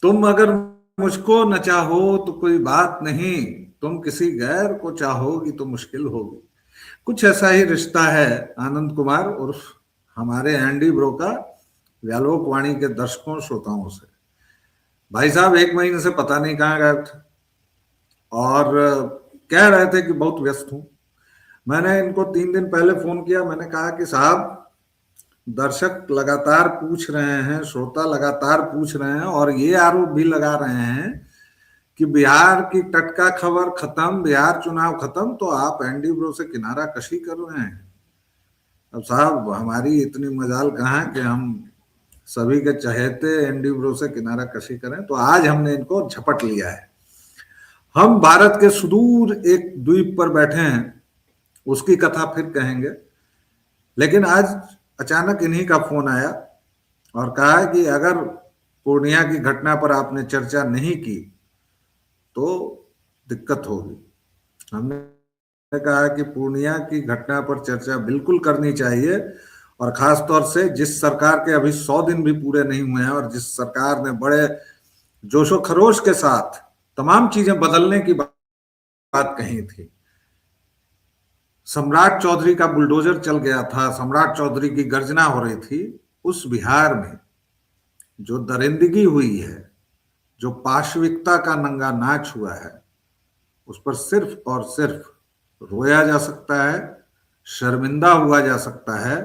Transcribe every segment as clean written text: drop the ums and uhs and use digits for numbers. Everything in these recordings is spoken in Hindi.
तुम अगर मुझको न चाहो तो कोई बात नहीं, तुम किसी गैर को चाहोगी तो मुश्किल होगी। कुछ ऐसा ही रिश्ता है आनंद कुमार उर्फ हमारे एंडी ब्रो का व्यालोक वाणी के दर्शकों श्रोताओं से। भाई साहब 1 महीने से पता नहीं कहाँ गए थे और कह रहे थे कि बहुत व्यस्त हूं। मैंने इनको 3 दिन पहले फोन किया, मैंने कहा कि साहब दर्शक लगातार पूछ रहे हैं, श्रोता लगातार पूछ रहे हैं और ये आरोप भी लगा रहे हैं कि बिहार की टटका खबर खत्म, बिहार चुनाव खत्म, तो आप एनडी ब्रो से किनारा कशी कर रहे हैं। अब साहब हमारी इतनी मजाल कहाँ कि हम सभी के चहेते एनडी ब्रो से किनारा कशी करें, तो आज हमने इनको झपट लिया है। हम भारत के सुदूर एक द्वीप पर बैठे हैं, उसकी कथा फिर कहेंगे, लेकिन आज अचानक इन्हीं का फोन आया और कहा कि अगर पूर्णिया की घटना पर आपने चर्चा नहीं की तो दिक्कत होगी। हमने कहा कि पूर्णिया की घटना पर चर्चा बिल्कुल करनी चाहिए, और खास तौर से जिस सरकार के अभी 100 दिन भी पूरे नहीं हुए हैं और जिस सरकार ने बड़े जोशो खरोश के साथ तमाम चीजें बदलने की बात कही थी। सम्राट चौधरी का बुलडोजर चल गया था, सम्राट चौधरी की गर्जना हो रही थी, उस बिहार में जो दरिंदगी हुई है, जो पाशविकता का नंगा नाच हुआ है, उस पर सिर्फ और सिर्फ रोया जा सकता है, शर्मिंदा हुआ जा सकता है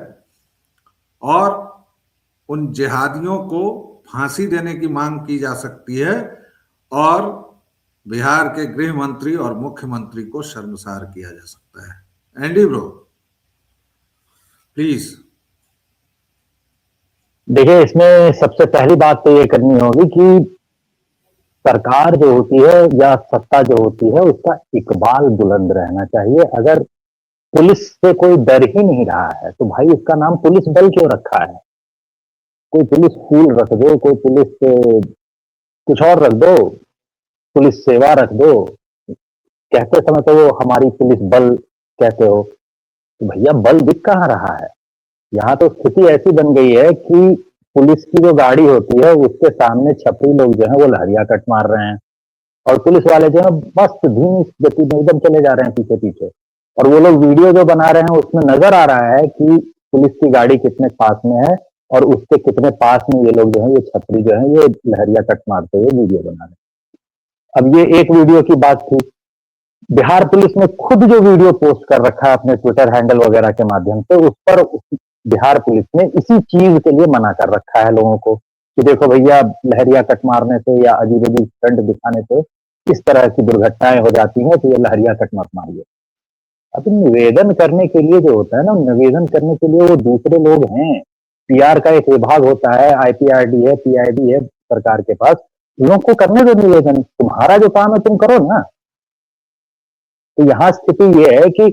और उन जिहादियों को फांसी देने की मांग की जा सकती है और बिहार के गृह मंत्री और मुख्यमंत्री को शर्मसार किया जा सकता है। Andy bro please. देखिए, इसमें सबसे पहली बात तो ये करनी होगी कि सरकार जो होती है या सत्ता जो होती है उसका इकबाल बुलंद रहना चाहिए। अगर पुलिस से कोई डर ही नहीं रहा है तो भाई इसका नाम पुलिस बल क्यों रखा है? कोई पुलिस स्कूल रख दो, कोई पुलिस कुछ और रख दो, पुलिस सेवा रख दो। कहते समय तो वो हमारी पुलिस बल कहते हो, तो भैया बल दिख कहाँ रहा है? यहाँ तो स्थिति ऐसी बन गई है कि पुलिस की जो गाड़ी होती है उसके सामने छपरी लोग जो है वो लहरिया कट मार रहे हैं और पुलिस वाले जो है मस्त धीमी गति में एकदम चले जा रहे हैं पीछे पीछे। और वो लोग वीडियो जो बना रहे हैं उसमें नजर आ रहा है कि पुलिस की गाड़ी कितने पास में है और उसके कितने पास में ये लोग जो है ये छपरी जो है ये लहरिया कट मारते हुए वीडियो बना रहे हैं। अब ये एक वीडियो की बात थी। बिहार पुलिस ने खुद जो वीडियो पोस्ट कर रखा है अपने ट्विटर हैंडल वगैरह के माध्यम से, उस पर बिहार पुलिस ने इसी चीज के लिए मना कर रखा है लोगों को कि देखो भैया, लहरिया कट मारने से या अजीब अजीब स्टंट दिखाने से इस तरह की दुर्घटनाएं हो जाती हैं, तो ये लहरिया कट मत मारिए। अब निवेदन करने के लिए जो होता है ना, निवेदन करने के लिए वो दूसरे लोग हैं। पीआर का एक विभाग होता है, आईपीआरडी है, पीआईडी है सरकार के पास, उन लोग को करने दो निवेदन। तुम्हारा जो काम है तुम करो ना। तो यहाँ स्थिति ये है कि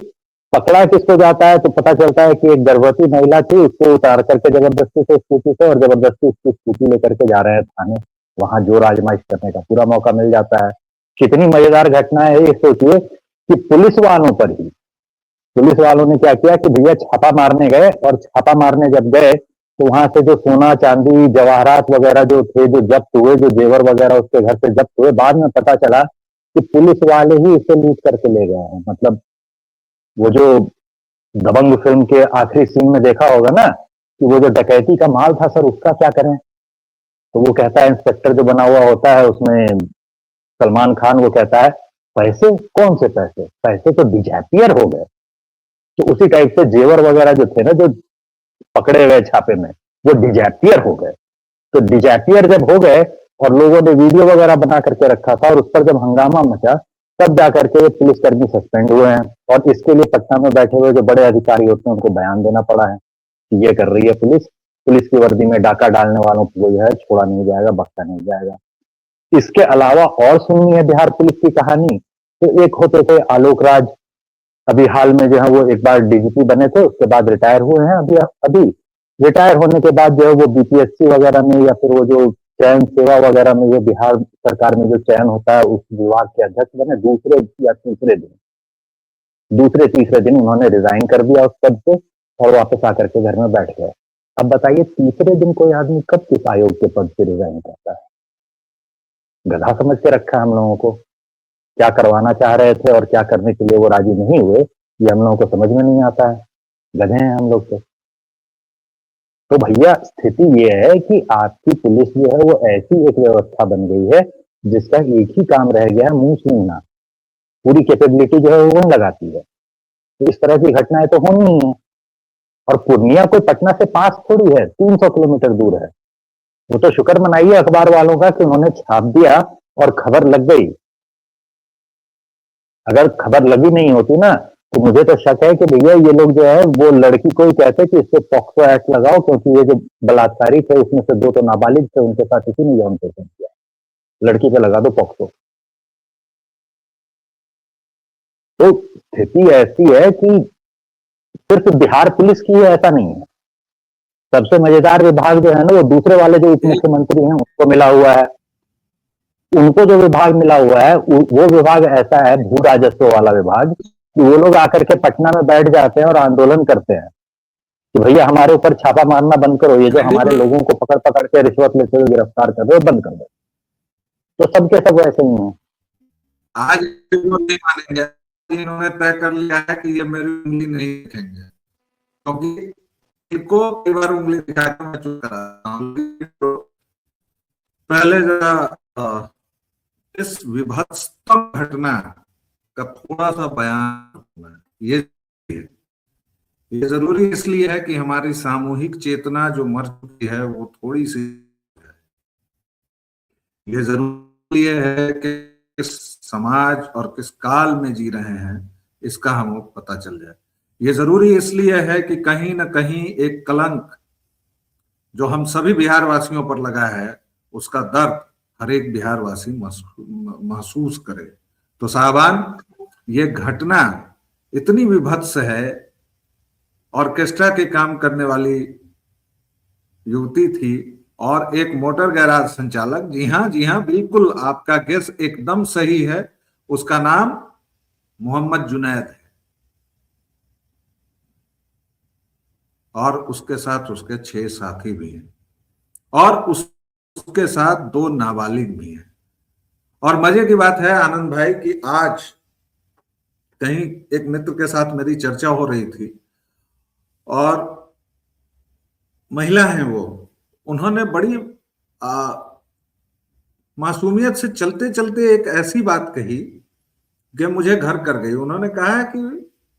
पकड़ा किसको जाता है तो पता चलता है कि एक गर्भवती महिला थी, उसको उतार करके जबरदस्ती से स्कूटी से और जबरदस्ती उसकी स्कूटी लेकर के जा रहे हैं थाने। वहां जोर आजमाइश करने का पूरा मौका मिल जाता है। कितनी मजेदार घटना है ये सोचिए कि पुलिस वालों पर ही, पुलिस वालों ने क्या किया कि भैया छापा मारने गए और छापा मारने जब गए तो वहां से जो सोना चांदी जवाहरात वगैरह जो थे जो जब्त हुए, जो जेवर वगैरह उसके घर से जब्त हुए, बाद में पता चला कि पुलिस वाले ही इसे लूट करके ले गए हैं। मतलब वो जो दबंग फिल्म के आखिरी सीन में देखा होगा ना कि वो जो डकैती का माल था सर उसका क्या करें, तो वो कहता है, इंस्पेक्टर जो बना हुआ होता है उसमें सलमान खान, वो कहता है पैसे कौन से पैसे, पैसे तो डिजैपियर हो गए। तो उसी टाइप से जेवर वगैरह जो थे ना जो पकड़े गए छापे में, वो डिजैपियर हो गए। तो डिजैपियर जब हो गए और लोगों ने वीडियो वगैरह बना करके रखा था और उस पर जब हंगामा मचा तब जाकर के ये पुलिसकर्मी सस्पेंड हुए हैं। और इसके लिए पटना में बैठे हुए जो बड़े अधिकारी होते हैं उनको बयान देना पड़ा है कि ये कर रही है पुलिस, पुलिस की वर्दी में डाका डालने वालों को जो है छोड़ा नहीं जाएगा, बख्शा नहीं जाएगा। इसके अलावा और सुननी है बिहार पुलिस की कहानी तो एक होते थे आलोक राज, अभी हाल में जो है वो एक बार डीजीपी बने थे, उसके बाद रिटायर हुए हैं। अभी अभी रिटायर होने के बाद जो है वो बीपीएससी वगैरह में या फिर वो जो चयन सेवा वगैरह में, जो बिहार सरकार में जो चयन होता है उस विभाग के अध्यक्ष बने। दूसरे तीसरे दिन उन्होंने रिजाइन कर दिया उस पद से और वापस आकर के घर में बैठ गए। अब बताइए तीसरे दिन कोई आदमी कब किस आयोग के पद से रिजाइन करता है? गधा समझ के रखा है हम लोगों को। क्या करवाना चाह रहे थे और क्या करने के लिए वो राजी नहीं हुए, ये हम लोगों को समझ में नहीं आता है। गधे हैं हम लोग तो भैया स्थिति ये है कि आपकी पुलिस जो है वो ऐसी एक व्यवस्था बन गई है जिसका एक ही काम रह गया है, मुंह सूंघना। पूरी कैपेबिलिटी जो है वो लगाती है। तो इस तरह की घटनाएं तो होनी ही है। और पूर्णिया कोई पटना से पास थोड़ी है, 300 किलोमीटर दूर है। वो तो शुक्र मनाइए अखबार वालों का कि उन्होंने छाप दिया और खबर लग गई। अगर खबर लगी नहीं होती ना तो मुझे तो शक है कि भैया ये लोग जो है वो लड़की को ही कहते कि इससे पॉक्सो एक्ट लगाओ, क्योंकि ये जो बलात्कारी थे उसमें से 2 तो नाबालिग थे, उनके साथ इसी ने यौन शोषण किया। लड़की पे लगा दो पॉक्सो। तो स्थिति ऐसी है कि सिर्फ बिहार पुलिस की है ऐसा नहीं है। सबसे मजेदार विभाग जो है ना वो दूसरे वाले जो उप मुख्यमंत्री हैं उनको मिला हुआ है। उनको जो विभाग मिला हुआ है वो विभाग ऐसा है, भू राजस्व वाला विभाग, कि वो लोग आकर के पटना में बैठ जाते हैं और आंदोलन करते हैं कि भैया हमारे ऊपर छापा मारना बंद करो, ये जो हमारे लोगों को पकड़ पकड़ के रिश्वत लेते हुए गिरफ्तार कर रहे हो बंद कर दो। तो सबके सब वैसे ही हैं। आज वो नहीं मानेंगे, इन्होंने तय कर लिया है कि ये मेरी उंगली नहीं दिखेंगे, क्योंकि इनको कई बार उंगली दिखाकर मैं चुप करा हूं। तो पहले जरा इस विभत्सतम घटना का थोड़ा सा बयान करना ये जरूरी इसलिए है कि हमारी सामूहिक चेतना जो मर चुकी है वो थोड़ी सी है। ये जरूरी है कि किस समाज और किस काल में जी रहे हैं इसका हमें पता चल जाए। ये जरूरी इसलिए है कि कहीं ना कहीं एक कलंक जो हम सभी बिहार वासियों पर लगा है उसका दर्द हर एक बिहार वासी महसूस करे। तो साहबान, ये घटना इतनी विभत्स है, ऑर्केस्ट्रा के काम करने वाली युवती थी और एक मोटर गैराज संचालक। जी हाँ बिल्कुल आपका गेस एकदम सही है, उसका नाम मोहम्मद जुनैद है और उसके साथ उसके 6 साथी भी हैं और उसके साथ 2 नाबालिग भी हैं। और मजे की बात है आनंद भाई कि आज कहीं एक मित्र के साथ मेरी चर्चा हो रही थी और महिला हैं वो, उन्होंने बड़ी मासूमियत से चलते चलते एक ऐसी बात कही कि मुझे घर कर गई। उन्होंने कहा कि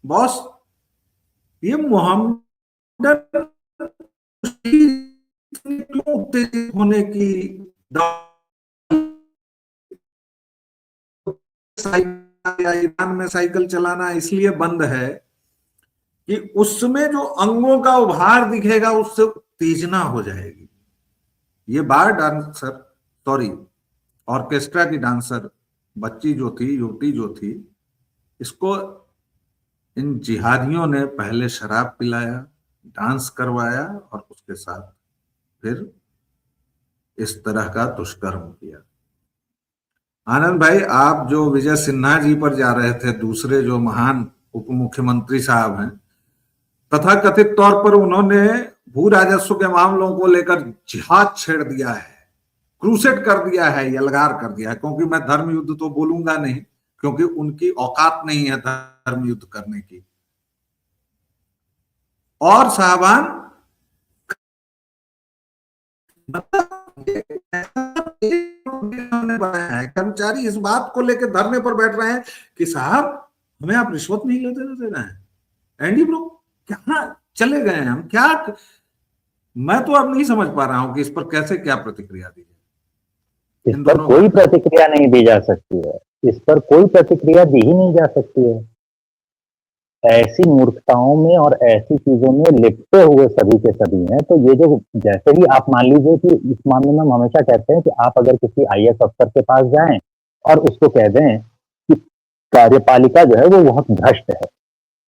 बॉस, ये मोहम्मद क्यों उत्तेजित होने की ईरान में साइकिल चलाना इसलिए बंद है कि उसमें जो अंगों का उभार दिखेगा उससे उत्तेजना हो जाएगी। ये बार डांसर, सॉरी ऑर्केस्ट्रा की डांसर बच्ची जो थी, युवती जो थी, इसको इन जिहादियों ने पहले शराब पिलाया, डांस करवाया और उसके साथ फिर इस तरह का दुष्कर्म किया। आनंद भाई, आप जो विजय सिन्हा जी पर जा रहे थे, दूसरे जो महान उप मुख्यमंत्री साहब हैं, तथाकथित तौर पर उन्होंने भू राजस्व के मामलों को लेकर जिहाद छेड़ दिया है, क्रूसेड कर दिया है, यलगार कर दिया है। क्योंकि मैं धर्म युद्ध तो बोलूंगा नहीं, क्योंकि उनकी औकात नहीं है धर्म युद्ध करने की। और साहबान, कर्मचारी इस बात को लेकर धरने पर बैठ रहे हैं कि साहब हमें आप रिश्वत नहीं लेते देना है। एंडी ब्रो, क्या चले गए हैं हम, क्या? मैं तो अब नहीं समझ पा रहा हूं कि इस पर कैसे क्या प्रतिक्रिया दी जाए। इस पर कोई प्रतिक्रिया नहीं दी जा सकती है, इस पर कोई प्रतिक्रिया दी ही नहीं जा सकती है। ऐसी मूर्खताओं में और ऐसी चीजों में लिपटे हुए सभी के सभी हैं। तो ये जो, जैसे ही आप मान लीजिए कि इस मामले में हम हमेशा कहते हैं कि आप अगर किसी आईएएस अफसर के पास जाएं और उसको कह दें कि कार्यपालिका जो है वो बहुत भ्रष्ट है,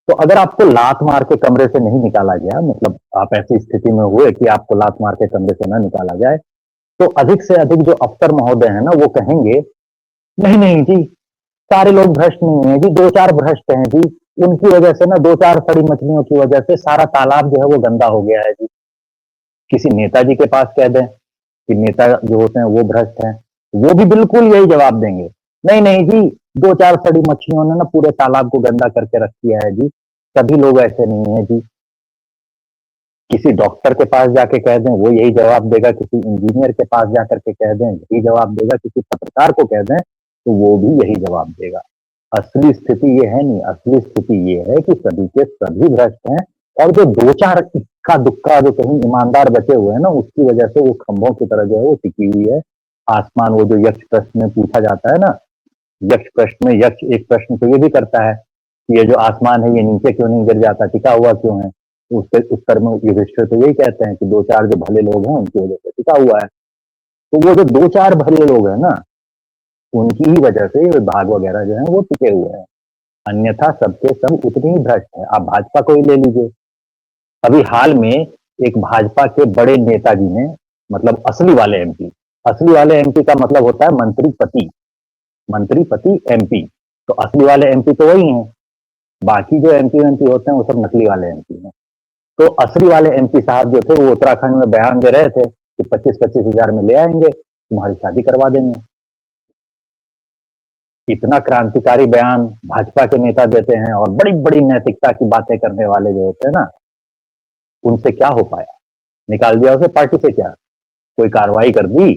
तो अगर आपको लात मार के कमरे से नहीं निकाला गया, मतलब आप ऐसी स्थिति में हुए कि आपको लात मार के कमरे से न निकाला जाए, तो अधिक से अधिक जो अफसर महोदय है ना वो कहेंगे नहीं नहीं जी, सारे लोग भ्रष्ट नहीं है जी, 2-4 भ्रष्ट हैं जी, उनकी वजह से ना 2-4 सड़ी मछलियों की वजह से सारा तालाब जो है वो गंदा हो गया है जी। किसी नेताजी के पास कह दें कि नेता जो होते हैं वो भ्रष्ट हैं, वो भी बिल्कुल यही जवाब देंगे, नहीं नहीं जी, 2-4 सड़ी मछलियों ने ना पूरे तालाब को गंदा करके रख दिया है जी, सभी लोग ऐसे नहीं है जी। किसी डॉक्टर के पास जाके कह दें, वो यही जवाब देगा, किसी इंजीनियर के पास जाकर के कह दें, यही जवाब देगा, किसी पत्रकार को कह दें, तो वो भी यही जवाब देगा। असली स्थिति ये है नहीं, असली स्थिति ये है कि सभी के सभी भ्रष्ट हैं, और जो 2-4 इक्का-दुक्का जो कहीं ईमानदार बचे हुए हैं ना, उसकी वजह से वो खंभों की तरह जो है वो टिकी हुई है। आसमान, वो जो यक्ष प्रश्न में पूछा जाता है ना, यक्ष प्रश्न में यक्ष एक प्रश्न तो ये भी करता है कि ये जो आसमान है ये नीचे क्यों नहीं गिर जाता, टिका हुआ क्यों है? तो उसके उत्तर में युधिष्ठिर तो यही कहते हैं कि 2-4 जो भले लोग हैं उनकी वजह से टिका हुआ है। तो वो जो 2-4 भले लोग हैं ना, उनकी ही वजह से ये भाग वगैरह जो है वो टिके हुए हैं, अन्यथा सबके सब उतने ही भ्रष्ट हैं। आप भाजपा को ही ले लीजिए, अभी हाल में एक भाजपा के बड़े नेताजी ने, मतलब असली वाले एमपी, असली वाले एमपी का मतलब होता है मंत्री पति, मंत्री पति एमपी, तो असली वाले एमपी तो वही हैं, बाकी जो एमपी होते हैं वो सब नकली वाले एमपी हैं। तो असली वाले एमपी साहब जो थे वो उत्तराखंड में बयान दे रहे थे कि 25-25 हजार में ले आएंगे, तुम्हारी शादी करवा देंगे। इतना क्रांतिकारी बयान भाजपा के नेता देते हैं, और बड़ी बड़ी नैतिकता की बातें करने वाले जो होते हैं ना, उनसे क्या हो पाया? निकाल दिया उसे पार्टी से, क्या कोई कार्रवाई कर दी?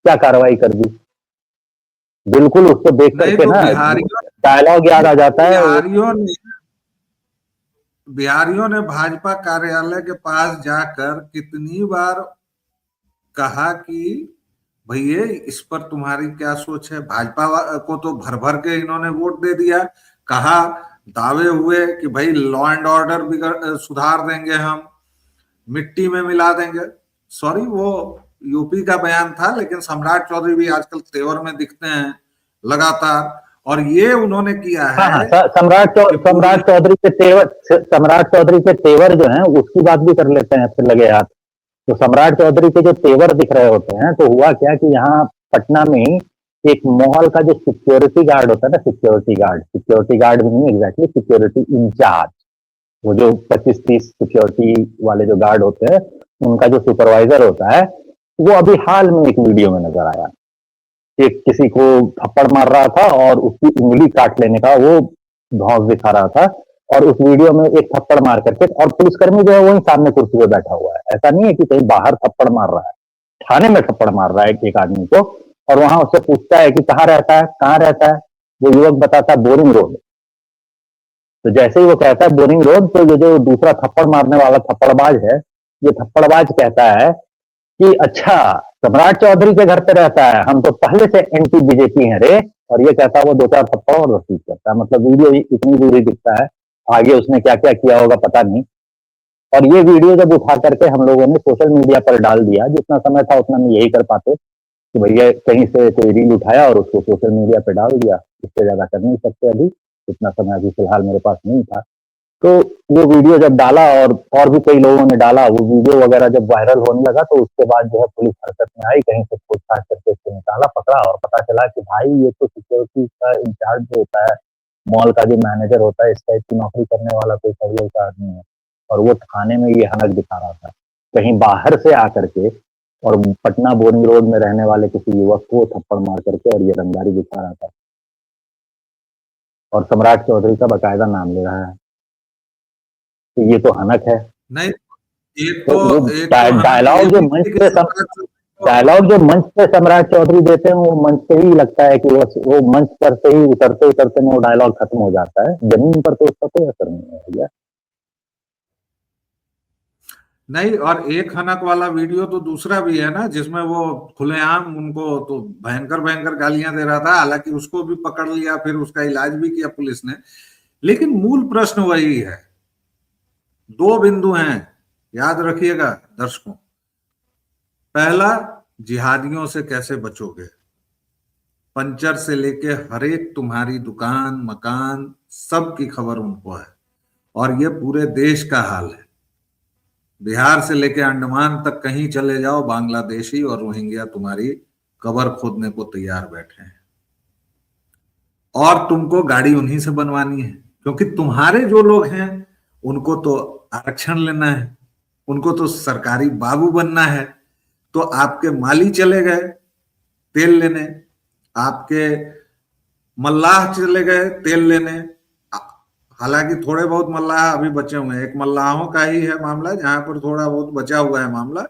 क्या कार्रवाई कर दी? बिल्कुल उसको देख नहीं करके तो ना डायलॉग याद आ जाता है। बिहारियों ने भाजपा कार्यालय के पास जाकर कितनी बार कहा कि भैया इस पर तुम्हारी क्या सोच है। भाजपा को तो भर भर के इन्होंने वोट दे दिया, कहा, दावे हुए कि भाई लॉ एंड ऑर्डर सुधार देंगे, हम मिट्टी में मिला देंगे। सॉरी, वो यूपी का बयान था, लेकिन सम्राट चौधरी भी आजकल तेवर में दिखते हैं लगातार, और ये उन्होंने किया हाँ है। हाँ, सम्राट चौधरी के तेवर जो हैं उसकी बात भी कर लेते हैं फिर लगे हाथ। तो सम्राट चौधरी के जो तेवर दिख रहे होते हैं, तो हुआ क्या कि यहाँ पटना में ही एक मॉल का जो सिक्योरिटी गार्ड होता है ना, सिक्योरिटी गार्ड भी नहीं, एग्जैक्टली सिक्योरिटी इंचार्ज, वो जो 25-30 सिक्योरिटी वाले जो गार्ड होते हैं उनका जो सुपरवाइजर होता है, वो अभी हाल में एक वीडियो में नजर आया। एक किसी को थप्पड़ मार रहा था और उसकी उंगली काट लेने का वो धौंस दिखा रहा था, और उस वीडियो में एक थप्पड़ मार करके, और पुलिसकर्मी जो है वही सामने कुर्सी पे बैठा हुआ है, ऐसा नहीं है कि कहीं बाहर थप्पड़ मार रहा है, थाने में थप्पड़ मार रहा है एक आदमी को, और वहां उससे पूछता है कि कहाँ रहता है, वो युवक बताता है बोरिंग रोड। तो जैसे ही वो कहता है बोरिंग रोड, तो ये जो दूसरा थप्पड़ मारने वाला थप्पड़बाज है, ये थप्पड़बाज कहता है कि अच्छा, सम्राट चौधरी के घर पे रहता है, हम तो पहले से एंटी बीजेपी हैं रे। और ये कहता है वो 2-4 थप्पड़ और रसीद करता है, मतलब वीडियो इतनी दूरी दिखता है, आगे उसने क्या क्या किया होगा पता नहीं। और ये वीडियो जब उठा करके हम लोगों ने सोशल मीडिया पर डाल दिया, जितना समय था उतना में यही कर पाते कि भैया कहीं से कोई रील उठाया और उसको सोशल मीडिया पे डाल दिया, इससे ज्यादा कर नहीं सकते अभी, इतना समय अभी फिलहाल मेरे पास नहीं था। तो वो वीडियो जब डाला और भी कई लोगों ने डाला, वो वीडियो वगैरह जब वायरल होने लगा, तो उसके बाद जो है पुलिस हरकत में आई, कहीं से पूछताछ करके उसको निकाला, पकड़ा, और पता चला कि भाई ये तो सिक्योरिटी का इंचार्ज जो होता है, मॉल का जो मैनेजर होता है, इस टाइप की नौकरी करने वाला कोई सही का आदमी है, और वो थाने में ये हनक दिखा रहा था, कहीं बाहर से आकर के, और पटना बोरिंग रोड में रहने वाले किसी युवक को थप्पड़ मार करके और ये रंगदारी दिखा रहा था, और सम्राट चौधरी का बाकायदा नाम ले रहा है। तो ये तो हनक है। नहीं, तो वो हनक ये भी थी कि डायलॉग जो मंच पे सम्राट चौधरी देते हैं, वो मंच पे ही लगता है कि वो मंच पर से ही उतरते उतरते में वो डायलॉग खत्म हो जाता है, जमीन पर तो उसका कोई असर नहीं है भैया। नहीं, और एक हनक वाला वीडियो तो दूसरा भी है ना, जिसमें वो खुलेआम उनको तो भयंकर भयंकर गालियां दे रहा था, हालांकि उसको भी पकड़ लिया, फिर उसका इलाज भी किया पुलिस ने। लेकिन मूल प्रश्न वही है, दो बिंदु हैं, याद रखिएगा दर्शकों। पहला, जिहादियों से कैसे बचोगे। पंचर से लेके हर एक तुम्हारी दुकान मकान सब की खबर उनको है, और ये पूरे देश का हाल है। बिहार से लेके अंडमान तक कहीं चले जाओ, बांग्लादेशी और रोहिंग्या तुम्हारी कबर खोदने को तैयार बैठे हैं, और तुमको गाड़ी उन्हीं से बनवानी है, क्योंकि तुम्हारे जो लोग हैं उनको तो आरक्षण लेना है, उनको तो सरकारी बाबू बनना है। तो आपके माली चले गए, तेल लेने, आपके मल्लाह चले गए तेल लेने। हालांकि थोड़े बहुत मल्लाह अभी बचे हुए हैं, एक मल्लाहों का ही है मामला जहां पर थोड़ा बहुत बचा हुआ है मामला,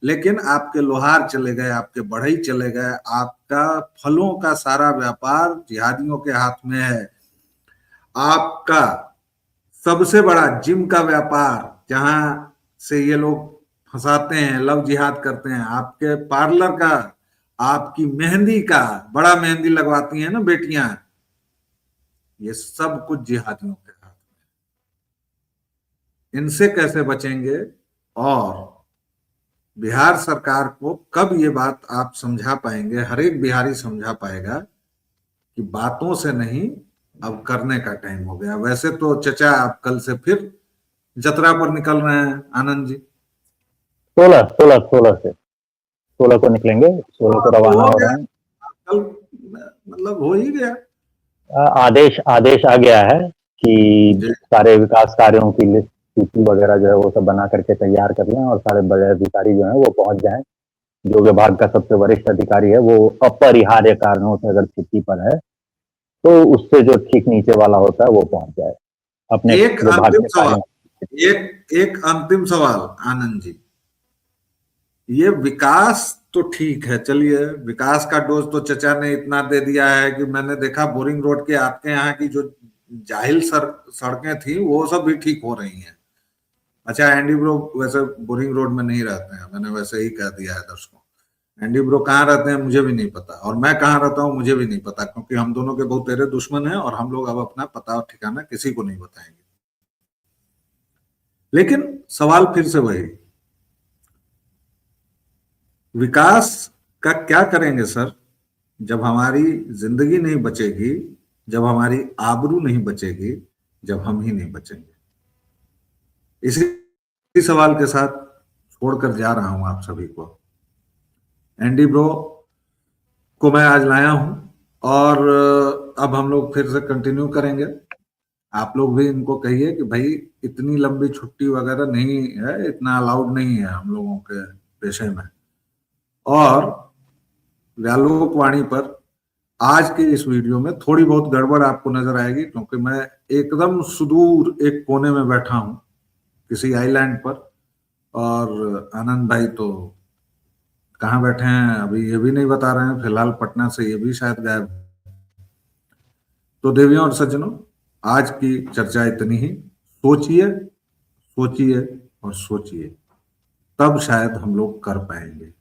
लेकिन आपके लोहार चले गए, आपके बढ़ई चले गए, आपका फलों का सारा व्यापार जिहादियों के हाथ में है। आपका सबसे बड़ा जिम का व्यापार जहां से ये लोग फंसाते हैं, लव जिहाद करते हैं, आपके पार्लर का, आपकी मेहंदी का, बड़ा मेहंदी लगवाती हैं ना बेटियां, ये सब कुछ जिहादियों के हाथ में। इनसे कैसे बचेंगे? और बिहार सरकार को कब ये बात आप समझा पाएंगे, हर एक बिहारी समझा पाएगा कि बातों से नहीं, अब करने का टाइम हो गया। वैसे तो चचा आप कल से फिर जतरा पर निकल रहे हैं आनंद जी। 16 को निकलेंगे, 16 को रवाना हो रहे हैं। कल मतलब हो ही गया। आदेश आ गया है कि सारे विकास कार्यों की लिस्ट सूची वगैरह जो है वो सब बना करके तैयार कर लें और सारे बड़े अधिकारी जो है वो पहुंच जाएं। जो विभाग का सबसे वरिष्ठ अधिकारी है वो अपरिहार्य कारणों से अगर छुट्टी पर है तो उससे जो ठीक नीचे वाला होता है वो पहुंच जाए अपने विभाग के कार्यों। एक अंतिम सवाल आनंद जी, ये विकास तो ठीक है, चलिए विकास का डोज तो चचा ने इतना दे दिया है कि मैंने देखा बोरिंग रोड के आपके यहाँ की जो जाहिल सड़कें थी वो सब भी ठीक हो रही हैं। अच्छा एंडी ब्रो वैसे बोरिंग रोड में नहीं रहते हैं, मैंने वैसे ही कह दिया है दर्शकों। एंडी ब्रो कहाँ रहते हैं मुझे भी नहीं पता, और मैं कहाँ रहता हूँ मुझे भी नहीं पता, क्योंकि हम दोनों के बहुत तेरे दुश्मन हैं और हम लोग अब अपना पता और ठिकाना किसी को नहीं बताएंगे। लेकिन सवाल फिर से वही, विकास का क्या करेंगे सर जब हमारी जिंदगी नहीं बचेगी, जब हमारी आबरू नहीं बचेगी, जब हम ही नहीं बचेंगे? इसी सवाल के साथ छोड़कर जा रहा हूं आप सभी को। एंडी ब्रो को मैं आज लाया हूं और अब हम लोग फिर से कंटिन्यू करेंगे। आप लोग भी इनको कहिए कि भाई इतनी लंबी छुट्टी वगैरह नहीं है, इतना अलाउड नहीं है हम लोगों के पेशे में। और व्यालोकवाणी पर आज के इस वीडियो में थोड़ी बहुत गड़बड़ आपको नजर आएगी, क्योंकि मैं एकदम सुदूर एक कोने में बैठा हूं किसी आइलैंड पर, और आनंद भाई तो कहाँ बैठे हैं अभी ये भी नहीं बता रहे हैं, फिलहाल पटना से ये भी शायद गायब। तो देवियों और सज्जनों, आज की चर्चा इतनी ही। सोचिए सोचिए और सोचिए, तब शायद हम लोग कर पाएंगे।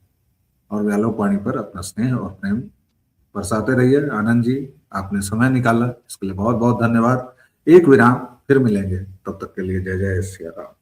और व्यालोकवाणी पर अपना स्नेह और प्रेम बरसाते रहिए। आनंद जी आपने समय निकाला, इसके लिए बहुत बहुत धन्यवाद। एक विराम, फिर मिलेंगे, तब तक के लिए जय जय सिया राम।